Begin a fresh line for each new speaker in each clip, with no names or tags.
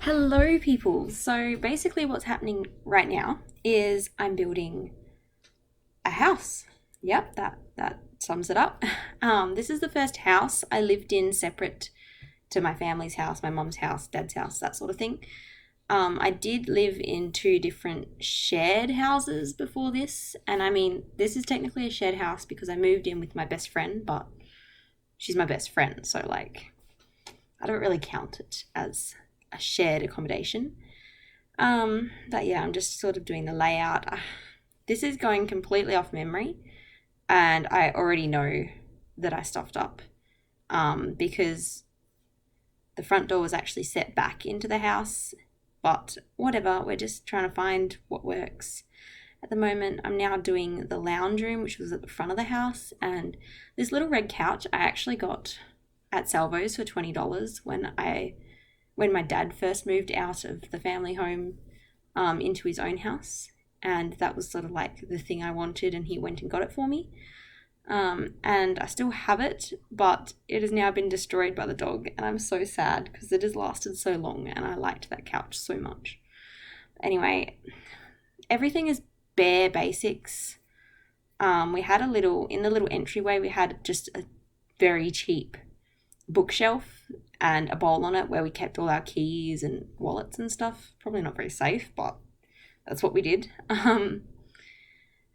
Hello, people. So basically, what's happening right now is I'm building a house. Yep, that sums it up. This is the first house I lived in separate to my family's house, my mom's house, dad's house, that sort of thing. I did live in two different shared houses before this, and I mean, this is technically a shared house because I moved in with my best friend, but she's my best friend, so like, I don't really count it as a shared accommodation. But yeah, I'm just sort of doing the layout. This is going completely off memory, and I already know that I stuffed up because the front door was actually set back into the house. But whatever, we're just trying to find what works. At the moment, I'm now doing the lounge room, which was at the front of the house, and this little red couch I actually got at Salvo's for $20 when my dad first moved out of the family home into his own house, and that was sort of like the thing I wanted, and he went and got it for me. And I still have it, but it has now been destroyed by the dog, and I'm so sad because it has lasted so long, and I liked that couch so much. Anyway, everything is bare basics. We had in the little entryway, we had just a very cheap bookshelf and a bowl on it where we kept all our keys and wallets and stuff. Probably not very safe, but that's what we did.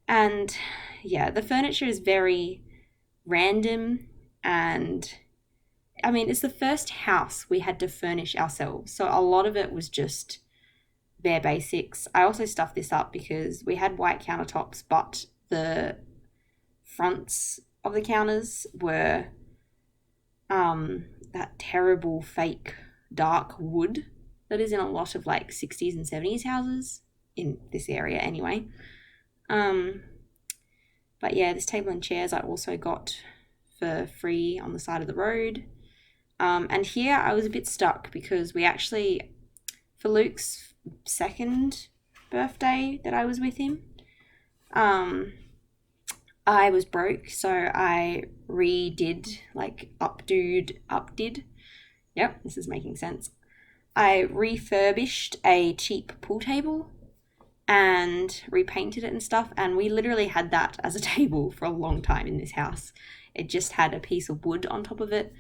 And yeah, the furniture is very random, and I mean, it's the first house we had to furnish ourselves. So a lot of it was just bare basics. I also stuffed this up because we had white countertops, but the fronts of the counters were that terrible fake dark wood that is in a lot of like 60s and 70s houses in this area anyway. But yeah, this table and chairs I also got for free on the side of the road. And here I was a bit stuck because we actually, for Luke's second birthday that I was with him, I was broke, so I updid. Yep, this is making sense. I refurbished a cheap pool table and repainted it and stuff, and we literally had that as a table for a long time in this house. It just had a piece of wood on top of it,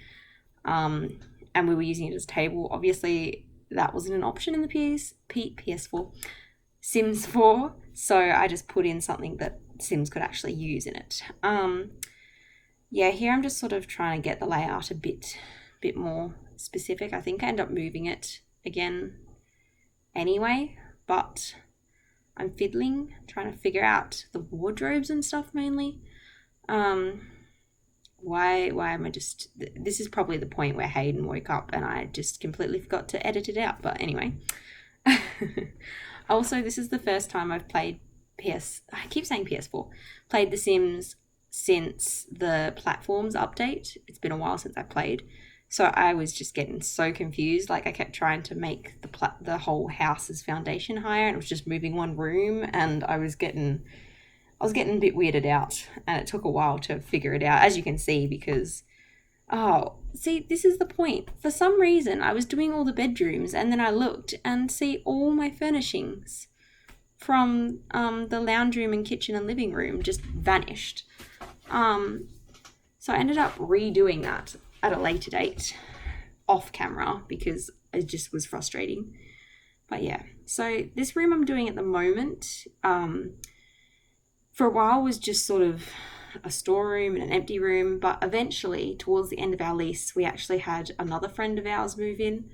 and we were using it as a table. Obviously, that wasn't an option in the PS4, Sims 4, so I just put in something that Sims could actually use in it. Yeah, here I'm just sort of trying to get the layout a bit more specific. I think I end up moving it again anyway, but I'm fiddling, trying to figure out the wardrobes and stuff mainly. Why am I just... This is probably the point where Hayden woke up and I just completely forgot to edit it out, but anyway. Also, this is the first time I've played I keep saying PS4. Played The Sims since the platforms update. It's been a while since I played. So I was just getting so confused. Like I kept trying to make the whole house's foundation higher, and it was just moving one room, and I was getting a bit weirded out, and it took a while to figure it out, as you can see, because see, this is the point. For some reason, I was doing all the bedrooms, and then I looked and see all my furnishings from the lounge room and kitchen and living room just vanished. So I ended up redoing that at a later date off camera because it just was frustrating. But yeah, so this room I'm doing at the moment for a while was just sort of a storeroom and an empty room, but eventually towards the end of our lease we actually had another friend of ours move in.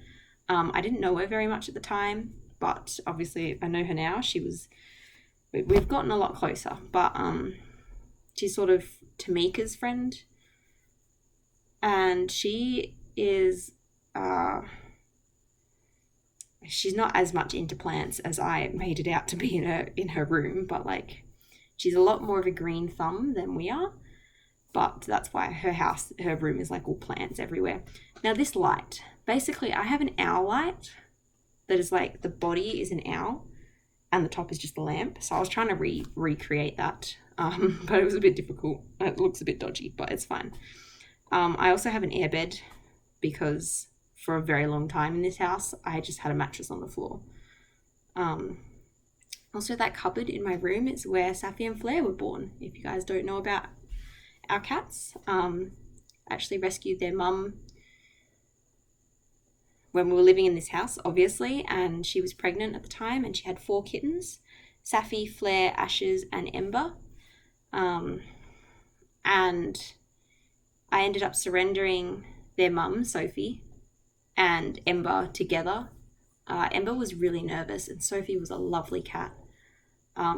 I didn't know her very much at the time, but obviously I know her now. We've gotten a lot closer, but she's sort of Tamika's friend, and she is she's not as much into plants as I made it out to be in her room, but like she's a lot more of a green thumb than we are. But that's why her room is like all plants everywhere. Now this light, basically I have an owl light that is like the body is an owl and the top is just the lamp. So I was trying to recreate that, but it was a bit difficult. It looks a bit dodgy, but it's fine. I also have an airbed because for a very long time in this house. I just had a mattress on the floor. Also, that cupboard in my room is where Safi and Flair were born. If you guys don't know about our cats, actually rescued their mum when we were living in this house, obviously, and she was pregnant at the time, and she had 4 kittens, Safi, Flair, Ashes, and Ember. And I ended up surrendering their mum, Sophie, and Ember together. Ember was really nervous, and Sophie was a lovely cat.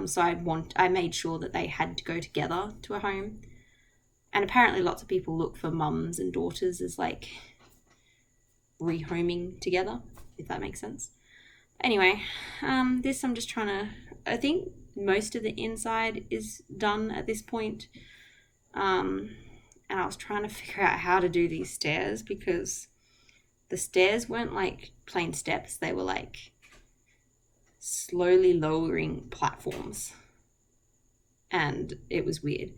So I made sure that they had to go together to a home. And apparently lots of people look for mums and daughters as like rehoming together, if that makes sense. Anyway, this I'm just trying to, I think most of the inside is done at this point. And I was trying to figure out how to do these stairs, because the stairs weren't like plain steps. They were like slowly lowering platforms, and it was weird.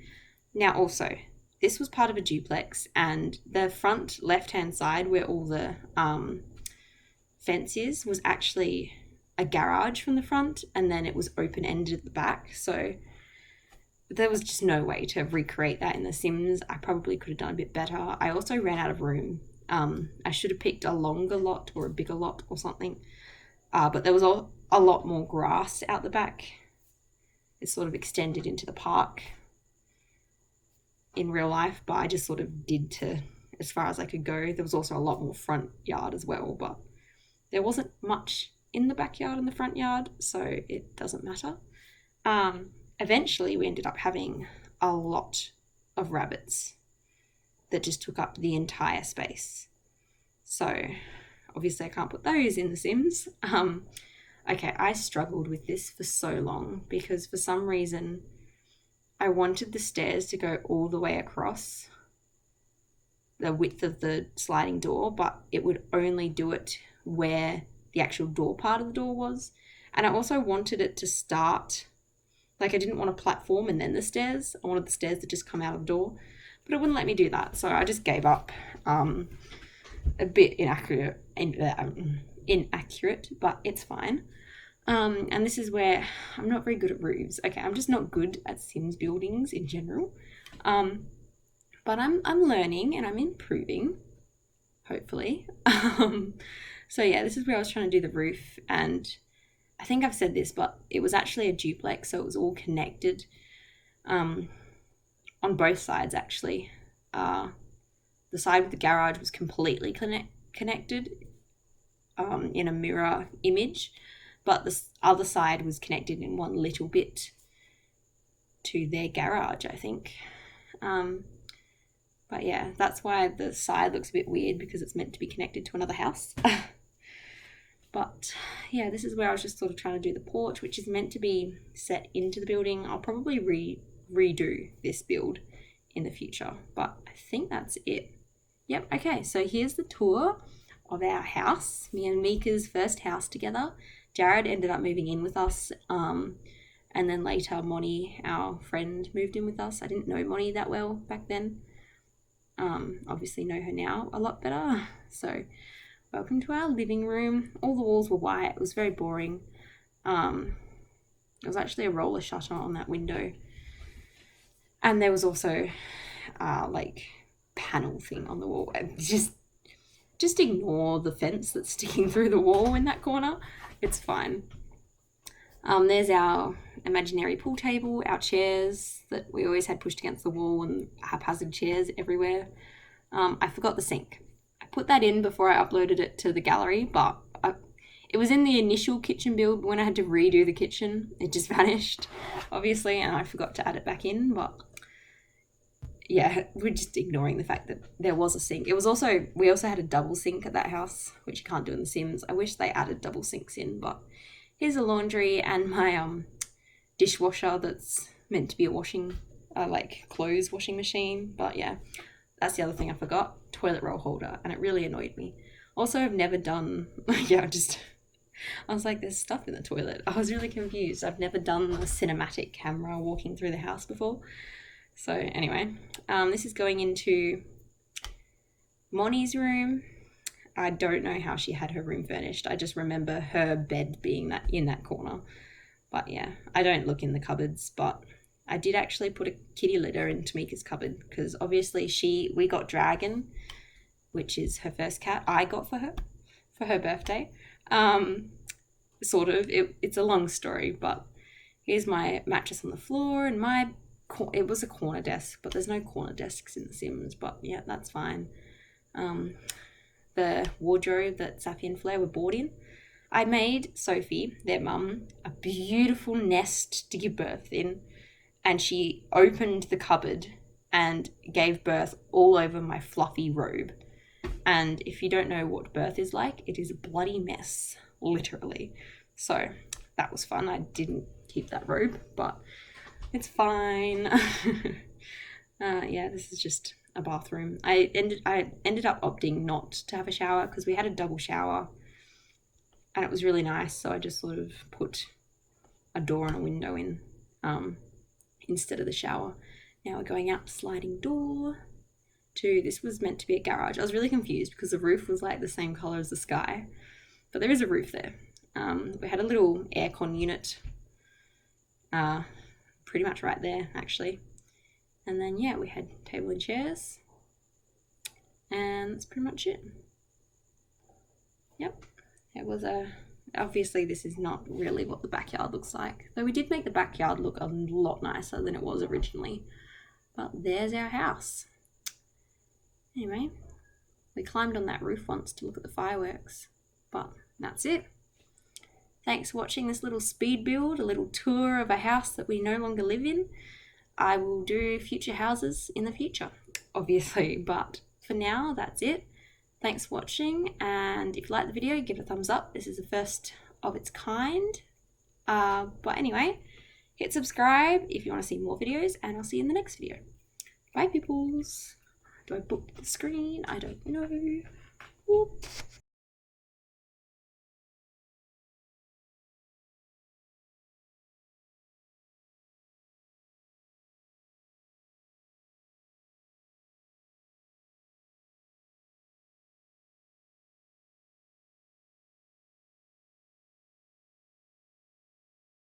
Now also, this was part of a duplex, and the front left-hand side where all the fence is was actually a garage from the front, and then it was open-ended at the back. So there was just no way to recreate that in The Sims. I probably could have done a bit better. I also ran out of room. I should have picked a longer lot or a bigger lot or something. But there was a lot more grass out the back. It sort of extended into the park in real life, but I just sort of did to as far as I could go. There was also a lot more front yard as well, but there wasn't much in the backyard and the front yard, so it doesn't matter. Eventually we ended up having a lot of rabbits that just took up the entire space. So obviously I can't put those in The Sims. Okay, I struggled with this for so long because for some reason I wanted the stairs to go all the way across the width of the sliding door, but it would only do it where the actual door part of the door was. And I also wanted it to start, like I didn't want a platform and then the stairs. I wanted the stairs to just come out of the door, but it wouldn't let me do that. So I just gave up. A bit inaccurate, but it's fine. And this is where I'm not very good at roofs. Okay, I'm just not good at Sims buildings in general. But I'm learning and I'm improving, hopefully. So yeah, this is where I was trying to do the roof, and I think I've said this, but it was actually a duplex, so it was all connected on both sides actually. The side with the garage was completely connected in a mirror image, but the other side was connected in one little bit to their garage, I think. But yeah, that's why the side looks a bit weird, because it's meant to be connected to another house. But yeah, this is where I was just sort of trying to do the porch, which is meant to be set into the building. I'll probably redo this build in the future, but I think that's it. Yep, okay, so here's the tour of our house, me and Meeka's first house together. Jared ended up moving in with us, and then later Moni, our friend, moved in with us. I didn't know Moni that well back then. Obviously know her now a lot better. So welcome to our living room. All the walls were white. It was very boring. There was actually a roller shutter on that window, and there was also like panel thing on the wall. Just ignore the fence that's sticking through the wall in that corner. It's fine. There's our imaginary pool table, our chairs that we always had pushed against the wall, and haphazard chairs everywhere. I forgot the sink. I put that in before I uploaded it to the gallery, but it was in the initial kitchen build. When I had to redo the kitchen, it just vanished, obviously, and I forgot to add it back in. But yeah, we're just ignoring the fact that there was a sink. We also had a double sink at that house, which you can't do in The Sims. I wish they added double sinks in, but here's a laundry and my dishwasher that's meant to be a washing, like clothes washing machine. But yeah, that's the other thing I forgot, toilet roll holder, and it really annoyed me. Also, I've never done, I was like, there's stuff in the toilet. I was really confused. I've never done a cinematic camera walking through the house before. So anyway, this is going into Moni's room. I don't know how she had her room furnished. I just remember her bed being in that corner. But yeah, I don't look in the cupboards, but I did actually put a kitty litter into Meeka's cupboard because obviously we got Dragon, which is her first cat I got for her birthday. Sort of. It's a long story, but here's my mattress on the floor, and it was a corner desk, but there's no corner desks in The Sims, but yeah, that's fine. The wardrobe that Safi and Flair were bought in. I made Sophie, their mum, a beautiful nest to give birth in, and she opened the cupboard and gave birth all over my fluffy robe. And if you don't know what birth is like, it is a bloody mess, literally. So that was fun. I didn't keep that robe, but it's fine. Yeah, this is just a bathroom. I ended up opting not to have a shower because we had a double shower and it was really nice. So I just sort of put a door and a window in instead of the shower. Now we're going out sliding door to, this was meant to be a garage. I was really confused because the roof was like the same color as the sky, but there is a roof there. We had a little aircon unit pretty much right there actually. And then yeah, we had table and chairs, and that's pretty much it. Yep, it was obviously this is not really what the backyard looks like, though we did make the backyard look a lot nicer than it was originally. But there's our house. Anyway, we climbed on that roof once to look at the fireworks, but that's it. Thanks for watching this little speed build, a little tour of a house that we no longer live in. I will do future houses in the future, obviously, but for now, that's it. Thanks for watching, and if you like the video, give it a thumbs up. This is the first of its kind. But anyway, hit subscribe if you want to see more videos, and I'll see you in the next video. Bye, peoples. Do I book the screen? I don't know. Whoop.